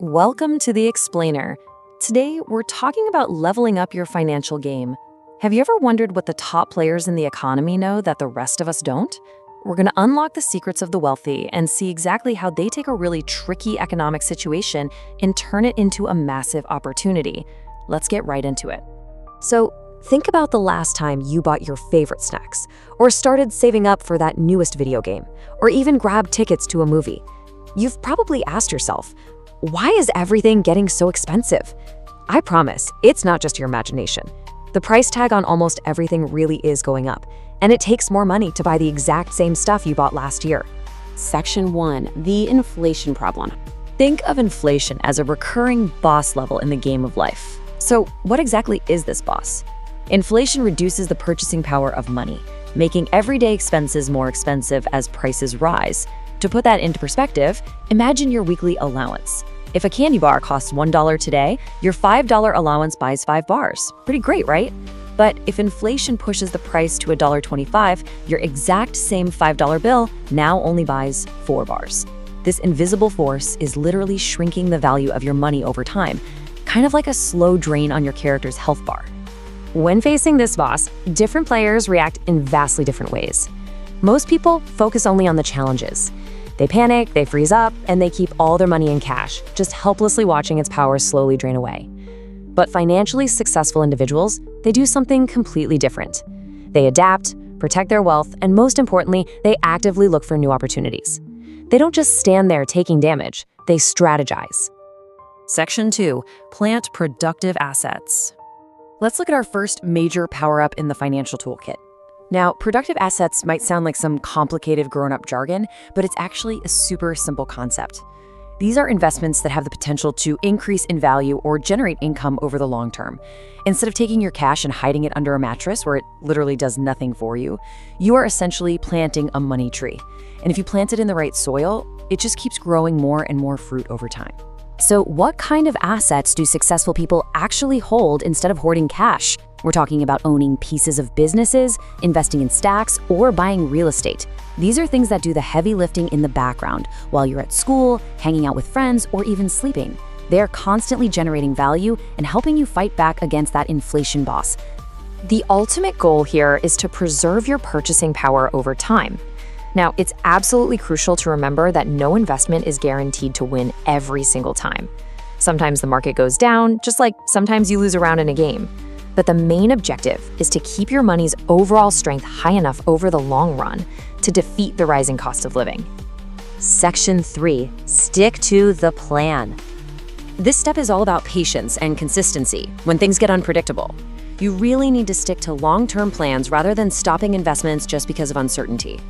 Welcome to The Explainer. Today, we're talking about leveling up your financial game. Have you ever wondered what the top players in the economy know that the rest of us don't? We're going to unlock the secrets of the wealthy and see exactly how they take a really tricky economic situation and turn it into a massive opportunity. Let's get right into it. So, think about the last time you bought your favorite snacks, or started saving up for that newest video game, or even grabbed tickets to a movie. You've probably asked yourself, why is everything getting so expensive? I promise, it's not just your imagination. The price tag on almost everything really is going up, and it takes more money to buy the exact same stuff you bought last year. Section 1. The inflation problem. Think of inflation as a recurring boss level in the game of life. So, what exactly is this boss? Inflation reduces the purchasing power of money, making everyday expenses more expensive as prices rise. To put that into perspective, imagine your weekly allowance. If a candy bar costs $1 today, your $5 allowance buys 5 bars. Pretty great, right? But if inflation pushes the price to $1.25, your exact same $5 bill now only buys 4 bars. This invisible force is literally shrinking the value of your money over time, kind of like a slow drain on your character's health bar. When facing this boss, different players react in vastly different ways. Most people focus only on the challenges. They panic, they freeze up, and they keep all their money in cash, just helplessly watching its power slowly drain away. But financially successful individuals, they do something completely different. They adapt, protect their wealth, and most importantly, they actively look for new opportunities. They don't just stand there taking damage, they strategize. Section 2. Plant productive assets. Let's look at our first major power-up in the financial toolkit. Now, productive assets might sound like some complicated grown-up jargon, but it's actually a super simple concept. These are investments that have the potential to increase in value or generate income over the long term. Instead of taking your cash and hiding it under a mattress where it literally does nothing for you, you are essentially planting a money tree. And if you plant it in the right soil, it just keeps growing more and more fruit over time. So what kind of assets do successful people actually hold instead of hoarding cash? We're talking about owning pieces of businesses, investing in stocks, or buying real estate. These are things that do the heavy lifting in the background while you're at school, hanging out with friends, or even sleeping. They're constantly generating value and helping you fight back against that inflation boss. The ultimate goal here is to preserve your purchasing power over time. Now, it's absolutely crucial to remember that no investment is guaranteed to win every single time. Sometimes the market goes down, just like sometimes you lose a round in a game. But the main objective is to keep your money's overall strength high enough over the long run to defeat the rising cost of living. Section 3. Stick to the plan. This step is all about patience and consistency when things get unpredictable. You really need to stick to long-term plans rather than stopping investments just because of uncertainty.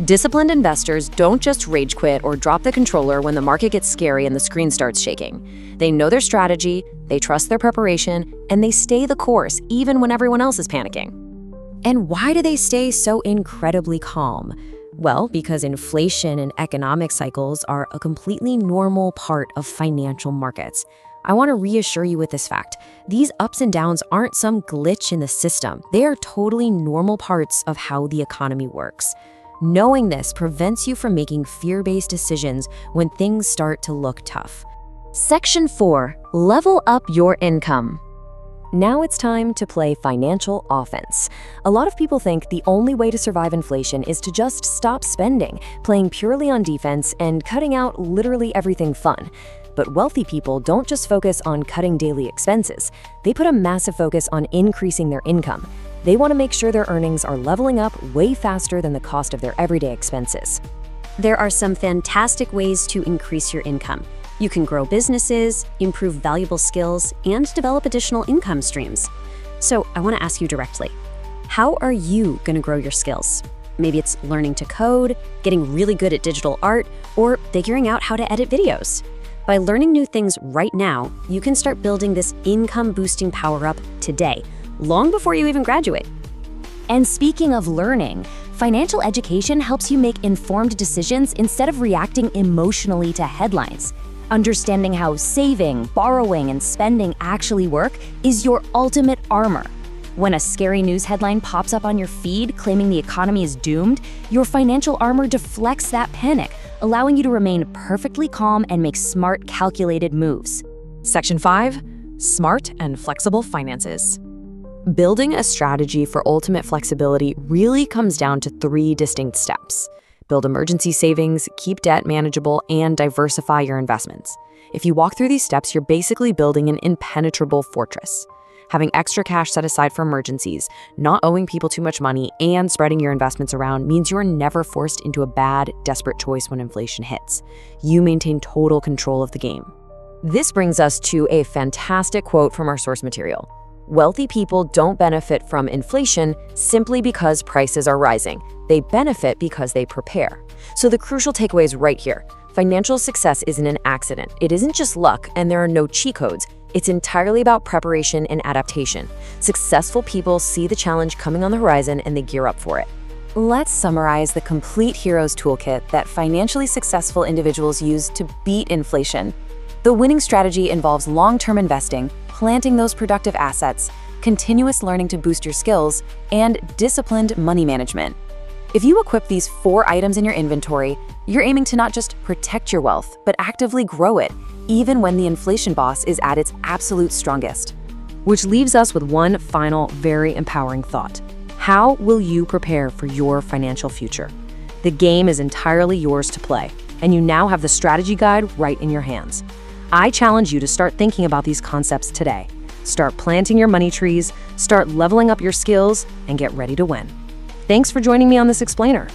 Disciplined investors don't just rage quit or drop the controller when the market gets scary and the screen starts shaking. They know their strategy, they trust their preparation, and they stay the course even when everyone else is panicking. And why do they stay so incredibly calm? Well, because inflation and economic cycles are a completely normal part of financial markets. I want to reassure you with this fact. These ups and downs aren't some glitch in the system. They are totally normal parts of how the economy works. Knowing this prevents you from making fear-based decisions when things start to look tough. Section 4. Level up your income. Now it's time to play financial offense. A lot of people think the only way to survive inflation is to just stop spending, playing purely on defense, and cutting out literally everything fun. But wealthy people don't just focus on cutting daily expenses. They put a massive focus on increasing their income. They want to make sure their earnings are leveling up way faster than the cost of their everyday expenses. There are some fantastic ways to increase your income. You can grow businesses, improve valuable skills, and develop additional income streams. So I want to ask you directly, how are you going to grow your skills? Maybe it's learning to code, getting really good at digital art, or figuring out how to edit videos. By learning new things right now, you can start building this income-boosting power-up today, long before you even graduate. And speaking of learning, financial education helps you make informed decisions instead of reacting emotionally to headlines. Understanding how saving, borrowing, and spending actually work is your ultimate armor. When a scary news headline pops up on your feed claiming the economy is doomed, your financial armor deflects that panic, allowing you to remain perfectly calm and make smart, calculated moves. Section 5. Smart and flexible finances. Building a strategy for ultimate flexibility really comes down to 3 distinct steps. Build emergency savings, keep debt manageable, and diversify your investments. If you walk through these steps, you're basically building an impenetrable fortress. Having extra cash set aside for emergencies, not owing people too much money, and spreading your investments around means you're never forced into a bad, desperate choice when inflation hits. You maintain total control of the game. This brings us to a fantastic quote from our source material. Wealthy people don't benefit from inflation simply because prices are rising. They benefit because they prepare. So the crucial takeaway is right here. Financial success isn't an accident. It isn't just luck, and there are no cheat codes. It's entirely about preparation and adaptation. Successful people see the challenge coming on the horizon and they gear up for it. Let's summarize the complete hero's toolkit that financially successful individuals use to beat inflation. The winning strategy involves long-term investing, planting those productive assets, continuous learning to boost your skills, and disciplined money management. If you equip these 4 items in your inventory, you're aiming to not just protect your wealth, but actively grow it, even when the inflation boss is at its absolute strongest. Which leaves us with one final, very empowering thought. How will you prepare for your financial future? The game is entirely yours to play, and you now have the strategy guide right in your hands. I challenge you to start thinking about these concepts today. Start planting your money trees, start leveling up your skills, and get ready to win. Thanks for joining me on this explainer.